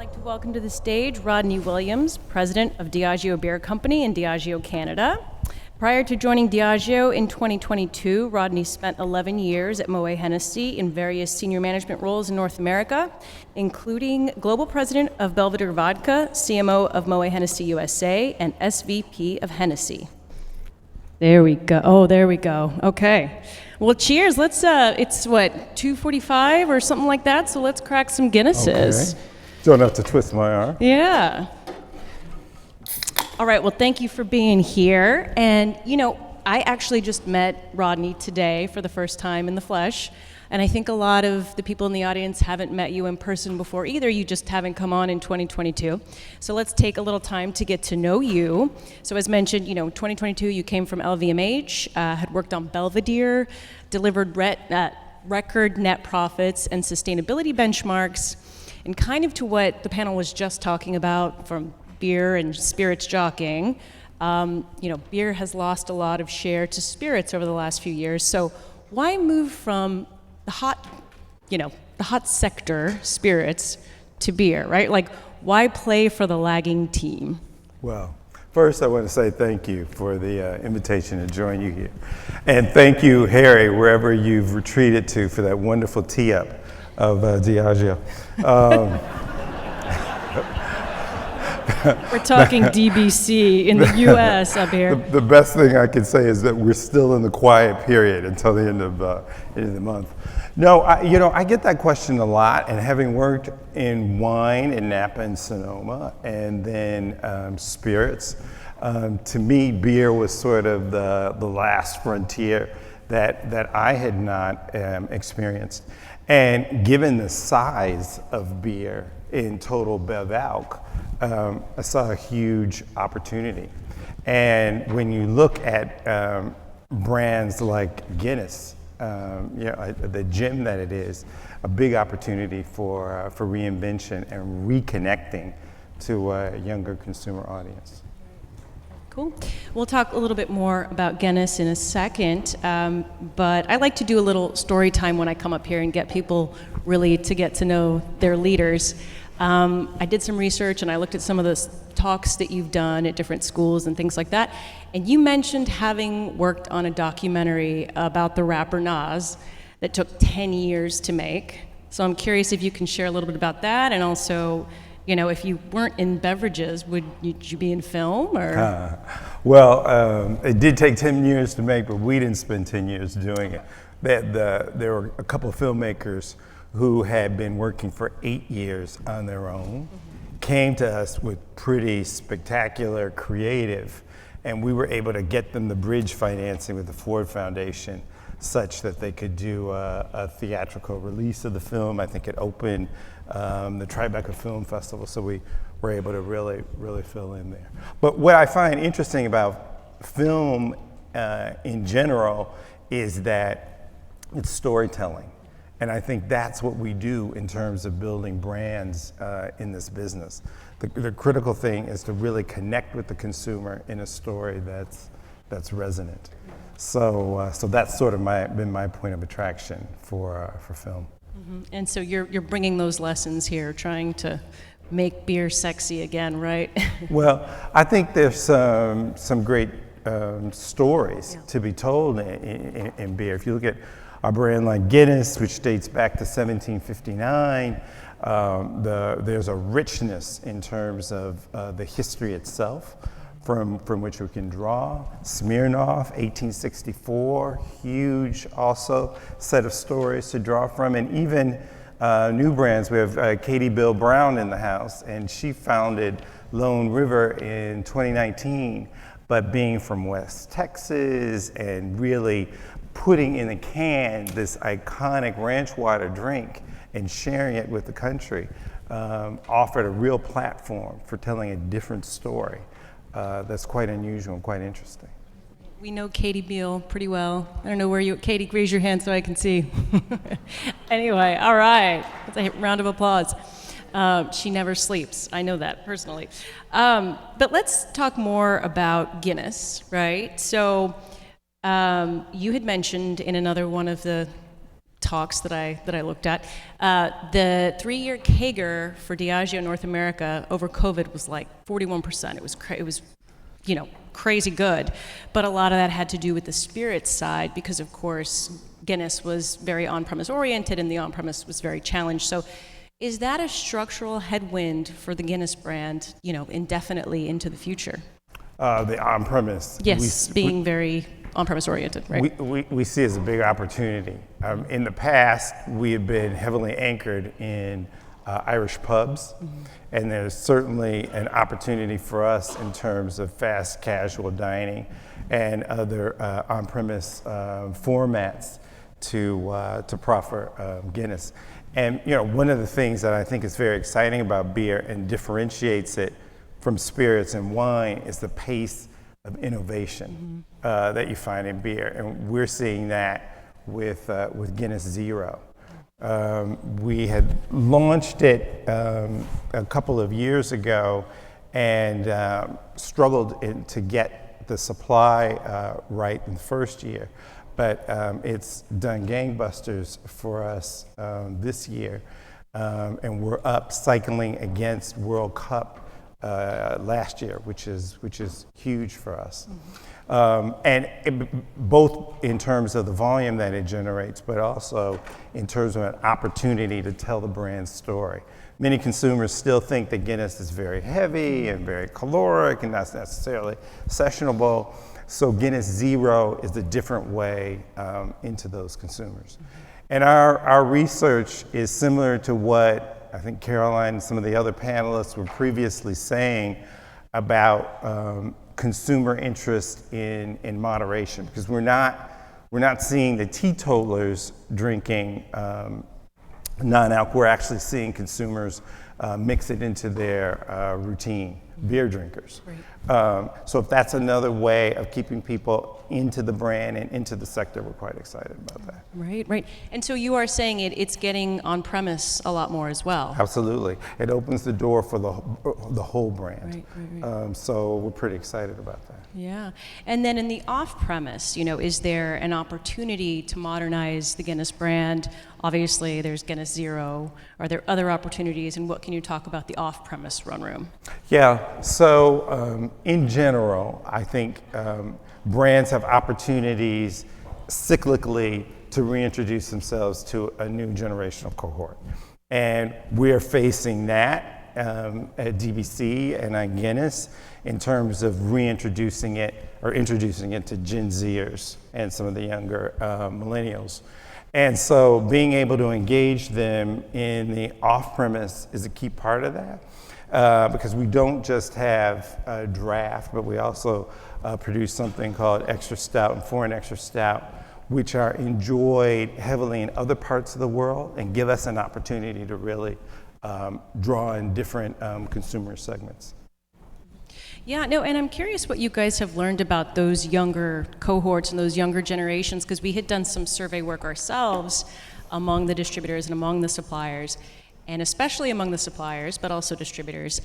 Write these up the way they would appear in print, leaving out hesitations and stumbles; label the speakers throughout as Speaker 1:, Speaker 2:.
Speaker 1: like to welcome to the stage Rodney Williams, president of Diageo Beer Company in Diageo, Canada. Prior to joining Diageo in 2022, Rodney spent 11 years at Moët Hennessy in various senior management roles in North America, including global president of Belvedere Vodka, CMO of Moët Hennessy USA, and SVP of Hennessy. There we go. Oh, there we go. Okay. Well, cheers. Let's, it's what, 2:45 or something like that, so let's crack some Guinnesses.
Speaker 2: Okay. Don't have to twist my arm.
Speaker 1: Yeah. All right, well, thank you for being here. And, you know, I actually just met Rodney today for the first time in the flesh. And I think a lot of the people in the audience haven't met you in person before either. You just haven't come on in 2022. So let's take a little time to get to know you. So as mentioned, you know, 2022, you came from LVMH, had worked on Belvedere, delivered record net profits and sustainability benchmarks, and kind of to what the panel was just talking about from beer and spirits jockeying. You know, beer has lost a lot of share to spirits over the last few years. So why move from the hot sector, spirits, to beer, right? Like, why play for the lagging team?
Speaker 2: Well, first I want to say thank you for the invitation to join you here. And thank you, Harry, wherever you've retreated to for that wonderful tee-up of Diageo.
Speaker 1: We're talking DBC in the U.S. up here.
Speaker 2: The best thing I can say is that we're still in the quiet period until the end of the month. No, I get that question a lot, and having worked in wine in Napa and Sonoma, and then spirits, to me, beer was sort of the last frontier that I had not experienced. And given the size of beer in total bev alc, I saw a huge opportunity. And when you look at brands like Guinness, the gem that it is, a big opportunity for reinvention and reconnecting to a younger consumer audience.
Speaker 1: Cool. We'll talk a little bit more about Guinness in a second, but I like to do a little story time when I come up here and get people really to get to know their leaders. I did some research and I looked at some of the talks that you've done at different schools and things like that, and you mentioned having worked on a documentary about the rapper Nas that took 10 years to make. So I'm curious if you can share a little bit about that, and also, you know, if you weren't in beverages, would you be in film? Or?
Speaker 2: Well, it did take 10 years to make, but we didn't spend 10 years doing it. There were a couple of filmmakers who had been working for 8 years on their own, came to us with pretty spectacular creative, and we were able to get them the bridge financing with the Ford Foundation such that they could do a theatrical release of the film. I think it opened the Tribeca Film Festival, so we were able to really fill in there. But what I find interesting about film in general is that it's storytelling. And I think that's what we do in terms of building brands in this business. The critical thing is to really connect with the consumer in a story that's resonant. So that's sort of been my point of attraction for film.
Speaker 1: Mm-hmm. And so you're bringing those lessons here, trying to make beer sexy again, right?
Speaker 2: Well, I think there's some great stories to be told in beer. If you look at a brand like Guinness, which dates back to 1759, there's a richness in terms of the history itself from which we can draw. Smirnoff, 1864, huge also set of stories to draw from. And even new brands, we have Katie Bill Brown in the house, and she founded Lone River in 2019, but being from West Texas and really putting in a can this iconic ranch water drink and sharing it with the country offered a real platform for telling a different story that's quite unusual and quite interesting.
Speaker 1: We know Katie Beal pretty well. I don't know where you, Katie, raise your hand so I can see. Anyway, all right, that's a round of applause. She never sleeps, I know that personally. But let's talk more about Guinness, right? So you had mentioned in another one of the talks that I looked at. The 3-year CAGR for Diageo North America over COVID was like 41%. It was crazy good, but a lot of that had to do with the spirits side because, of course, Guinness was very on-premise oriented and the on-premise was very challenged. So is that a structural headwind for the Guinness brand, indefinitely into the future?
Speaker 2: The on-premise.
Speaker 1: Yes, being very on-premise oriented, right?
Speaker 2: We see it as a big opportunity. In the past, we have been heavily anchored in Irish pubs, and there's certainly an opportunity for us in terms of fast casual dining and other on-premise formats to proffer Guinness. And one of the things that I think is very exciting about beer and differentiates it from spirits and wine is the pace of innovation that you find in beer, and we're seeing that with Guinness Zero. We had launched it a couple of years ago and struggled to get the supply right in the first year, but it's done gangbusters for us this year, and we're up cycling against World Cup last year, which is huge for us. Both in terms of the volume that it generates, but also in terms of an opportunity to tell the brand's story. Many consumers still think that Guinness is very heavy and very caloric and not necessarily sessionable. So Guinness Zero is a different way into those consumers. And our research is similar to what I think Caroline and some of the other panelists were previously saying about consumer interest in moderation, because we're not seeing the teetotalers drinking non-alc. We're actually seeing consumers mix it into their routine, beer drinkers. Right. So if that's another way of keeping people into the brand and into the sector, we're quite excited about that.
Speaker 1: Right. And so you are saying it's getting on premise a lot more as well.
Speaker 2: Absolutely. It opens the door for the whole brand.
Speaker 1: Right.
Speaker 2: So we're pretty excited about that.
Speaker 1: Yeah. And then in the off-premise, is there an opportunity to modernize the Guinness brand? Obviously, there's Guinness Zero. Are there other opportunities, and what can you talk about the off-premise run room?
Speaker 2: Yeah. So in general, I think brands have opportunities cyclically to reintroduce themselves to a new generational cohort. And we're facing that at DBC and on Guinness in terms of reintroducing it or introducing it to Gen Zers and some of the younger millennials. And so being able to engage them in the off-premise is a key part of that, because we don't just have a draft, but we also produce something called Extra Stout and Foreign Extra Stout, which are enjoyed heavily in other parts of the world and give us an opportunity to really draw in different consumer segments.
Speaker 1: Yeah, no, and I'm curious what you guys have learned about those younger cohorts and those younger generations, because we had done some survey work ourselves among the distributors and among the suppliers, and especially among the suppliers, but also distributors.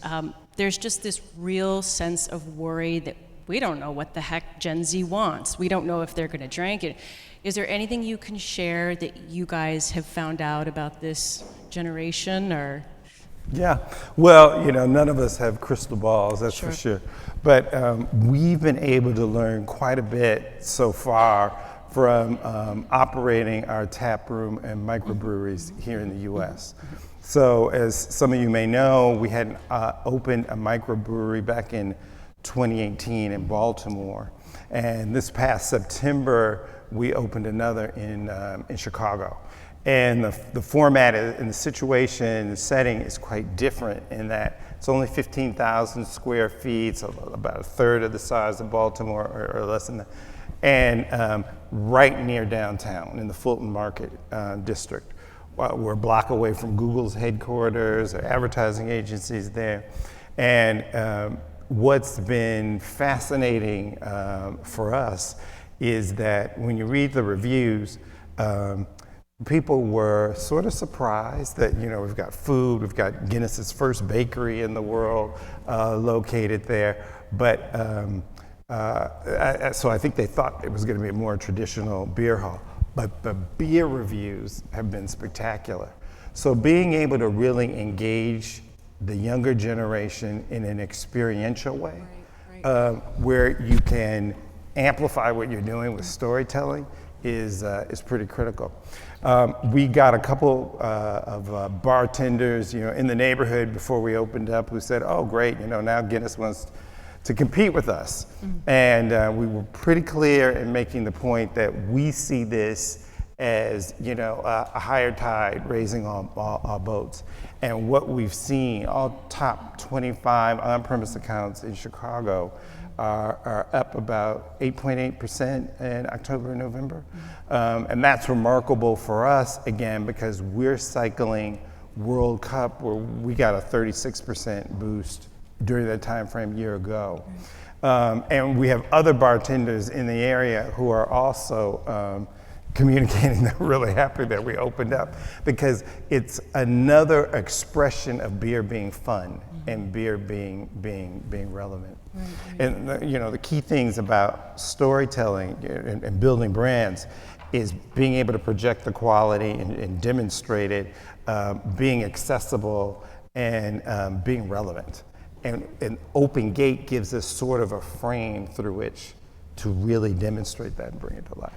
Speaker 1: There's just this real sense of worry that we don't know what the heck Gen Z wants. We don't know if they're going to drink it. Is there anything you can share that you guys have found out about this generation, or?
Speaker 2: Yeah, well, none of us have crystal balls, that's for sure. But we've been able to learn quite a bit so far from operating our tap room and microbreweries here in the U.S. So as some of you may know, we had opened a microbrewery back in 2018 in Baltimore. And this past September, we opened another in Chicago. And the format and the situation, the setting is quite different in that it's only 15,000 square feet, so about a third of the size of Baltimore or less than that, and right near downtown in the Fulton Market district. We're a block away from Google's headquarters, our advertising agencies there. And what's been fascinating for us is that when you read the reviews, people were sort of surprised that, we've got food, we've got Guinness's first bakery in the world located there, but so I think they thought it was going to be a more traditional beer hall. but the beer reviews have been spectacular. So being able to really engage the younger generation in an experiential way, where you can amplify what you're doing with storytelling is pretty critical. We got a couple of bartenders, in the neighborhood before we opened up who said, "Oh, great! Now Guinness wants to compete with us." And we were pretty clear in making the point that we see this as a higher tide raising all boats. And what we've seen, all top 25 on-premise accounts in Chicago are up about 8.8% in October and November. And that's remarkable for us, again, because we're cycling World Cup where we got a 36% boost during that time frame a year ago. And we have other bartenders in the area who are also communicating they're really happy that we opened up, because it's another expression of beer being fun and beer being relevant. And the key things about storytelling and building brands is being able to project the quality and demonstrate it, being accessible and being relevant. And an open gate gives us sort of a frame through which to really demonstrate that and bring it to life.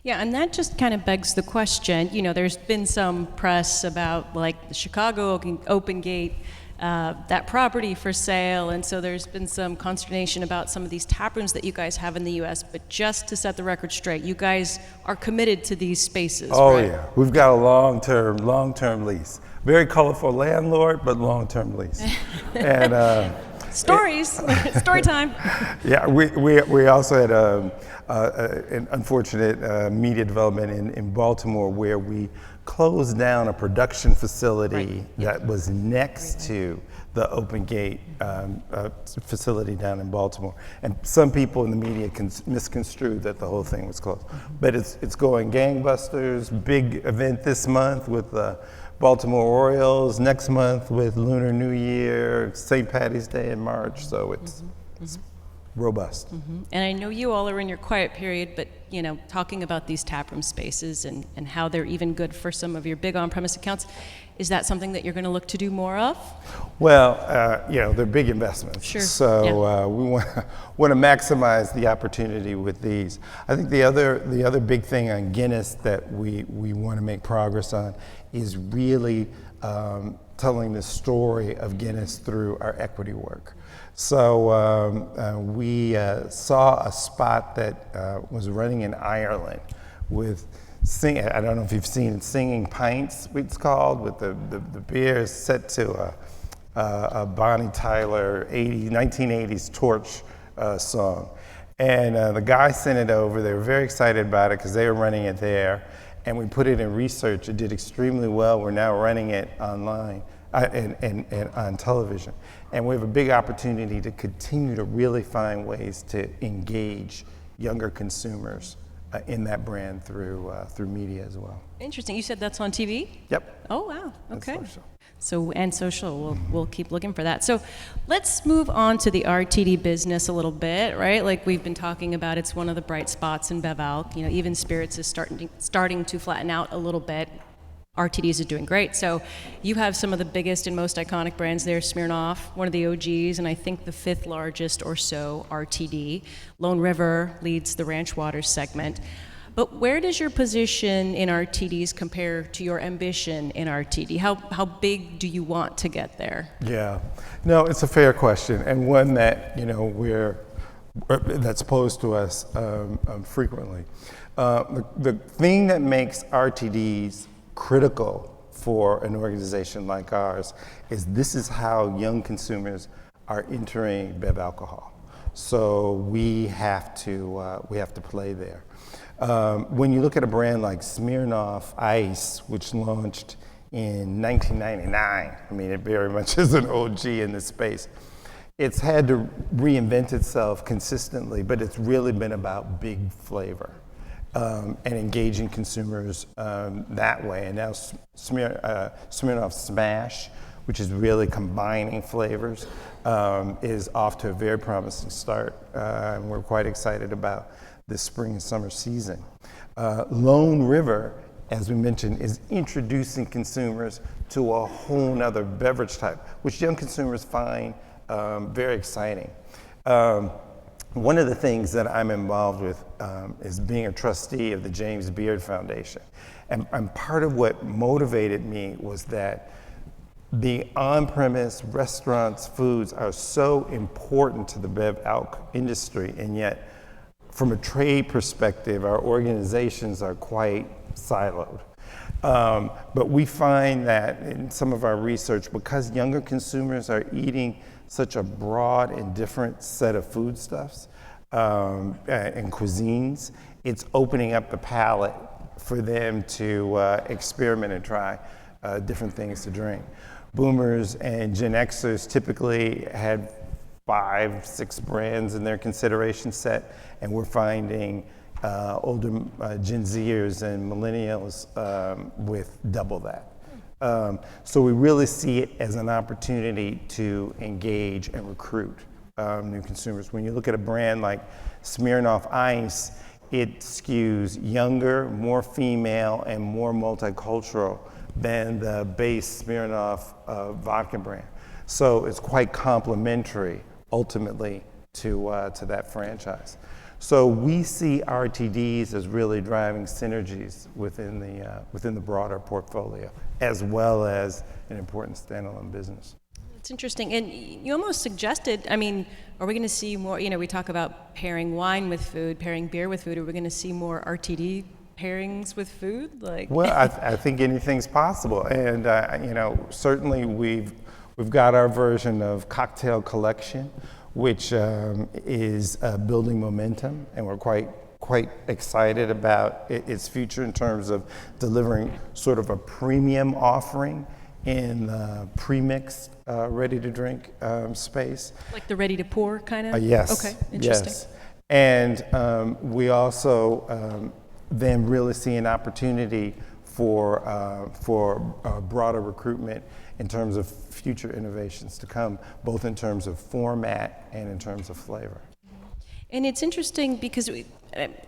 Speaker 1: Yeah, and that just kind of begs the question, there's been some press about like the Chicago Open Gate, that property for sale, and so there's been some consternation about some of these tap rooms that you guys have in the U.S., but just to set the record straight, you guys are committed to these spaces, right?
Speaker 2: Yeah, we've got a long-term lease. Very colorful landlord, but long-term lease. And
Speaker 1: story time.
Speaker 2: Yeah, we also had an unfortunate media development in Baltimore where we closed down a production facility that was next to the Open Gate facility down in Baltimore. And some people in the media misconstrued that the whole thing was closed. But it's going gangbusters, big event this month with the Baltimore Orioles, next month with Lunar New Year, St. Patty's Day in March, so it's robust.
Speaker 1: And I know you all are in your quiet period, but talking about these taproom spaces and how they're even good for some of your big on-premise accounts, is that something that you're going to look to do more of?
Speaker 2: Well, they're big investments.
Speaker 1: Sure.
Speaker 2: So we want to maximize the opportunity with these. I think the other big thing on Guinness that we want to make progress on is really telling the story of Guinness through our equity work. So we saw a spot that was running in Ireland with I don't know if you've seen it, Singing Pints, it's called, with the beer set to a Bonnie Tyler 1980s Torch song. And the guy sent it over. They were very excited about it because they were running it there. And we put it in research. It did extremely well. We're now running it online and on television. And we have a big opportunity to continue to really find ways to engage younger consumers in that brand through media as well.
Speaker 1: Interesting. You said that's on TV?
Speaker 2: Yep.
Speaker 1: Oh, wow. Okay.
Speaker 2: And social.
Speaker 1: And social, we'll keep looking for that. So let's move on to the RTD business a little bit, right? Like we've been talking about, it's one of the bright spots in BevAlc. Even spirits is starting to flatten out a little bit. RTDs are doing great. So you have some of the biggest and most iconic brands there. Smirnoff, one of the OGs, and I think the 5th largest or so RTD. Lone River leads the Ranch Waters segment. But where does your position in RTDs compare to your ambition in RTD? How big do you want to get there?
Speaker 2: Yeah, no, it's a fair question, and one that that's posed to us frequently. The thing that makes RTDs critical for an organization like ours is this is how young consumers are entering bev alcohol. So we have to play there. When you look at a brand like Smirnoff Ice, which launched in 1999, I mean, it very much is an OG in this space. It's had to reinvent itself consistently, but it's really been about big flavor and engaging consumers that way. And now Smirnoff Smash, which is really combining flavors, is off to a very promising start. And we're quite excited about this spring and summer season. Lone River, as we mentioned, is introducing consumers to a whole nother beverage type, which young consumers find very exciting. One of the things that I'm involved with is being a trustee of the James Beard Foundation. And part of what motivated me was that the on-premise restaurants, foods are so important to the bev alc industry, and yet from a trade perspective, our organizations are quite siloed. But we find that in some of our research, because younger consumers are eating such a broad and different set of foodstuffs and cuisines, it's opening up the palate for them to experiment and try different things to drink. Boomers and Gen Xers typically had 5, 6 brands in their consideration set, and we're finding older Gen Zers and millennials with double that. So we really see it as an opportunity to engage and recruit new consumers. When you look at a brand like Smirnoff Ice, it skews younger, more female, and more multicultural than the base Smirnoff vodka brand. So it's quite complementary, ultimately, to that franchise. So we see RTDs as really driving synergies within the broader portfolio, as well as an important standalone business.
Speaker 1: It's interesting. And you almost suggested, I mean, are we going to see more, we talk about pairing wine with food, pairing beer with food. Are we going to see more RTD pairings with food?
Speaker 2: Well, I think anything's possible. And, certainly we've got our version of Cocktail Collection, which is building momentum, and we're quite excited about its future in terms of delivering sort of a premium offering in the pre-mixed, ready-to-drink space.
Speaker 1: Like the ready-to-pour kind of?
Speaker 2: Yes.
Speaker 1: Okay, interesting.
Speaker 2: Yes. And we also then really see an opportunity for broader recruitment in terms of future innovations to come, both in terms of format and in terms of flavor.
Speaker 1: And it's interesting because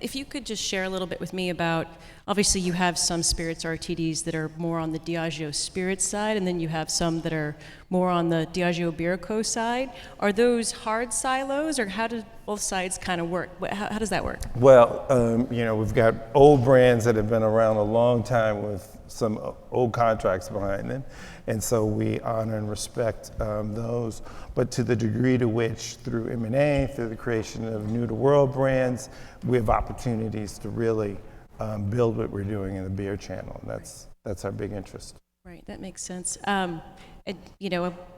Speaker 1: if you could just share a little bit with me about, obviously you have some spirits RTDs that are more on the Diageo spirits side, and then you have some that are more on the Diageo Beer Co. side. Are those hard silos, or how do both sides kind of work? How does that work?
Speaker 2: Well, we've got old brands that have been around a long time with some old contracts behind them, and so we honor and respect those. But to the degree to which, through M&A, through the creation of new-to-world brands, we have opportunities to really build what we're doing in the beer channel, and that's our big interest.
Speaker 1: Right, that makes sense. I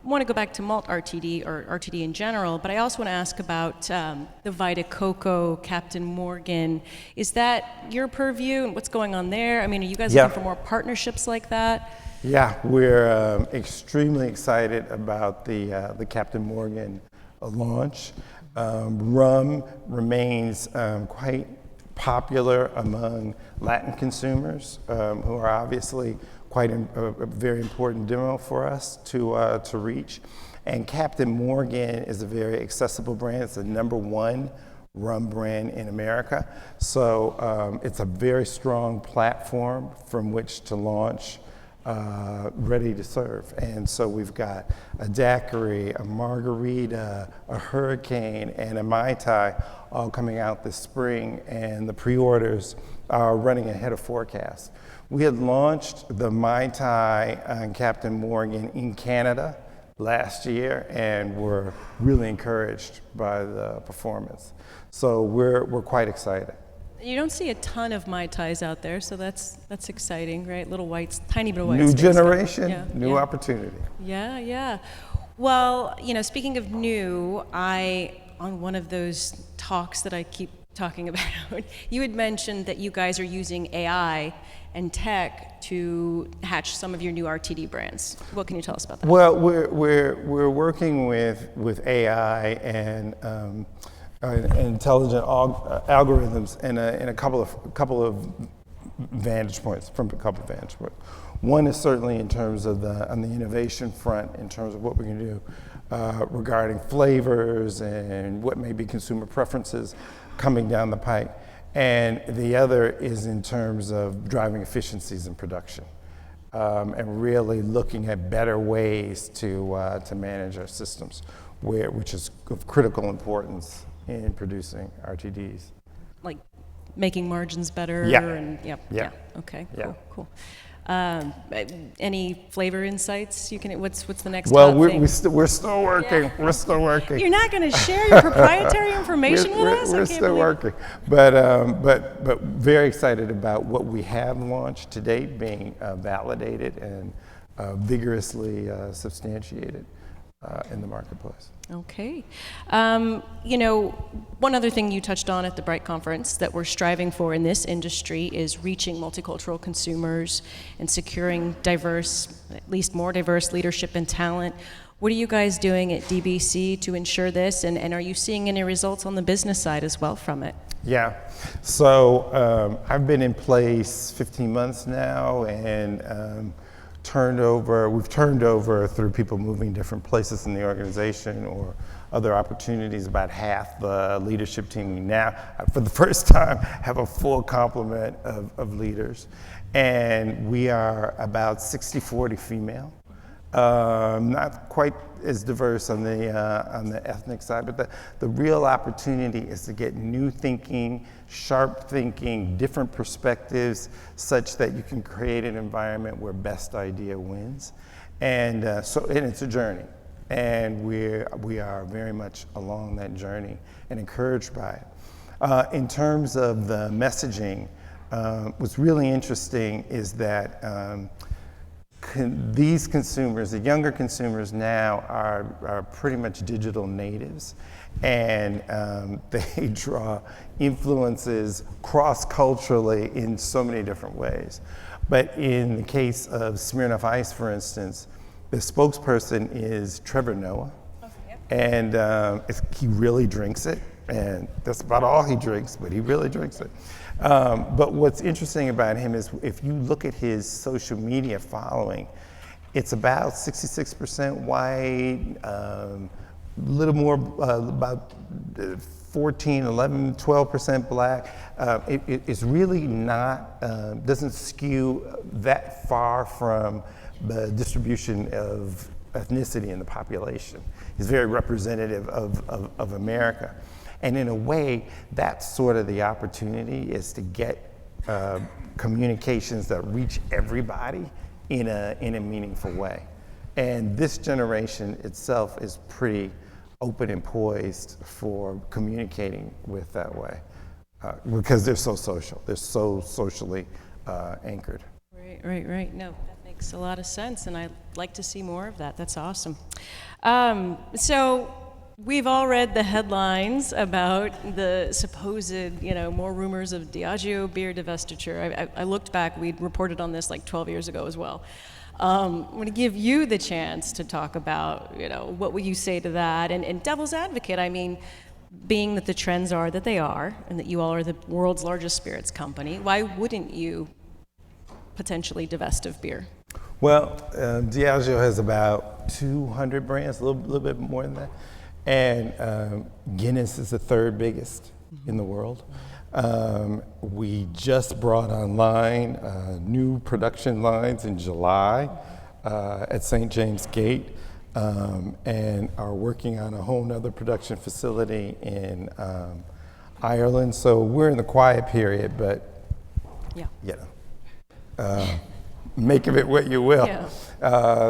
Speaker 1: want to go back to malt RTD or RTD in general, but I also want to ask about the Vita Coco, Captain Morgan. Is that your purview, and what's going on there? I mean, are you guys looking for more partnerships like that?
Speaker 2: Yeah, we're extremely excited about the Captain Morgan launch. Rum remains quite popular among Latin consumers, who are obviously quite a very important demo for us to reach. And Captain Morgan is a very accessible brand. It's the #1 rum brand in America. So it's a very strong platform from which to launch ready to serve. And so we've got a daiquiri, a margarita, a hurricane, and a Mai Tai all coming out this spring, and the pre-orders are running ahead of forecast. We had launched the Mai Tai and Captain Morgan in Canada last year, and we're really encouraged by the performance. So we're quite excited.
Speaker 1: You don't see a ton of Mai Tais out there, so that's exciting, right? Little whites, tiny bit of white
Speaker 2: New
Speaker 1: space.
Speaker 2: generation, new opportunity.
Speaker 1: Yeah. Well, speaking of new, on one of those talks that I keep talking about, you had mentioned that you guys are using AI and tech to hatch some of your new RTD brands. What can you tell us about that?
Speaker 2: Well, we're working with AI and intelligent algorithms in a couple of vantage points. One is certainly in terms of on the innovation front, in terms of what we can do regarding flavors and what may be consumer preferences coming down the pike. And the other is in terms of driving efficiencies in production, and really looking at better ways to manage our systems, which is of critical importance in producing RTDs.
Speaker 1: Like making margins better?
Speaker 2: Yeah.
Speaker 1: And, yeah. Okay,
Speaker 2: Yeah.
Speaker 1: cool. Any flavor insights you can? What's the next?
Speaker 2: Well,
Speaker 1: top thing?
Speaker 2: we're still working. Yeah. We're still working.
Speaker 1: You're not going to share your proprietary information with us?
Speaker 2: We're still working, but very excited about what we have launched to date, being validated and vigorously substantiated in the marketplace.
Speaker 1: Okay. One other thing you touched on at the Bright Conference that we're striving for in this industry is reaching multicultural consumers and securing at least more diverse leadership and talent. What are you guys doing at DBC to ensure this, and are you seeing any results on the business side as well from it?
Speaker 2: Yeah. So I've been in place 15 months now, and we've turned over through people moving different places in the organization or other opportunities, about half the leadership team. We now, for the first time, have a full complement of leaders. And we are about 60-40 female. Not quite as diverse on the ethnic side, but the real opportunity is to get new thinking, sharp thinking, different perspectives, such that you can create an environment where best idea wins. And and it's a journey, and we are very much along that journey and encouraged by it. In terms of the messaging, what's really interesting is that these consumers, the younger consumers now, are pretty much digital natives, and they draw influences cross-culturally in so many different ways. But in the case of Smirnoff Ice, for instance, the spokesperson is Trevor Noah, and he really drinks it, and that's about all he drinks, but he really drinks it. But what's interesting about him is if you look at his social media following, it's about 66% white, little more, about 14, 11, 12% black. It's really not, doesn't skew that far from the distribution of ethnicity in the population. It's very representative of America. And in a way, that's sort of the opportunity, is to get communications that reach everybody in a meaningful way. And this generation itself is pretty open and poised for communicating with that way, because they're so social. They're so socially anchored.
Speaker 1: Right. No, that makes a lot of sense, and I'd like to see more of that. That's awesome. So we've all read the headlines about the supposed, more rumors of Diageo beer divestiture. I looked back, we'd reported on this like 12 years ago as well. I'm going to give you the chance to talk about, what will you say to that? And devil's advocate, I mean, being that the trends are that they are, and that you all are the world's largest spirits company, why wouldn't you potentially divest of beer?
Speaker 2: Well, Diageo has about 200 brands, a little bit more than that. And Guinness is the third biggest in the world. We just brought online new production lines in July at St. James Gate, and are working on a whole nother production facility in Ireland. So we're in the quiet period, but make of it what you will. Yeah.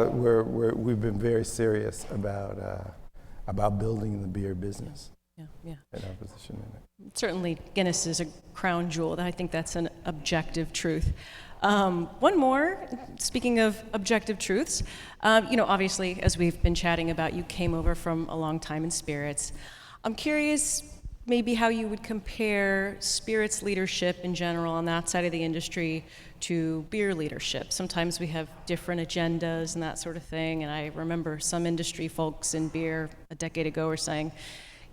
Speaker 2: We've been very serious about building the beer business. Yeah. And our position in it.
Speaker 1: Certainly, Guinness is a crown jewel. I think that's an objective truth. One more, speaking of objective truths, obviously, as we've been chatting about, you came over from a long time in spirits. I'm curious maybe how you would compare spirits leadership in general on that side of the industry to beer leadership. Sometimes we have different agendas and that sort of thing, and I remember some industry folks in beer a decade ago were saying,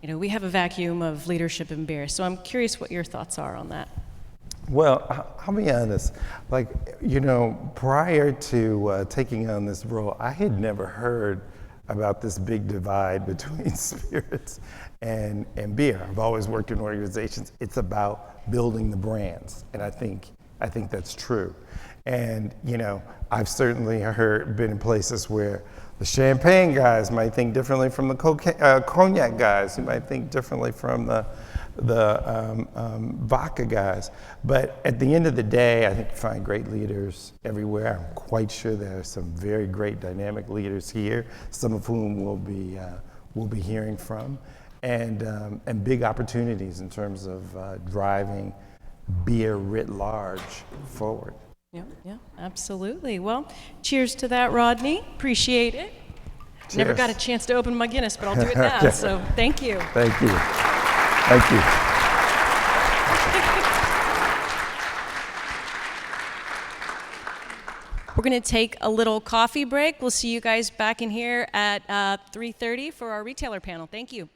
Speaker 1: we have a vacuum of leadership in beer. So I'm curious what your thoughts are on that.
Speaker 2: Well, I'll be honest, prior to taking on this role, I had never heard about this big divide between spirits and beer. I've always worked in organizations. It's about building the brands, and I think that's true. And I've certainly been in places where the champagne guys might think differently from the cognac guys, who might think differently from the vodka guys. But at the end of the day, I think you find great leaders everywhere. I'm quite sure there are some very great dynamic leaders here, some of whom we'll be hearing from, and big opportunities in terms of driving beer writ large forward.
Speaker 1: Yeah, absolutely. Well, cheers to that, Rodney. Appreciate it.
Speaker 2: Cheers.
Speaker 1: Never got a chance to open my Guinness, but I'll do it now. So thank you.
Speaker 2: Thank you. Thank you.
Speaker 1: We're going to take a little coffee break. We'll see you guys back in here at 3:30 for our retailer panel. Thank you.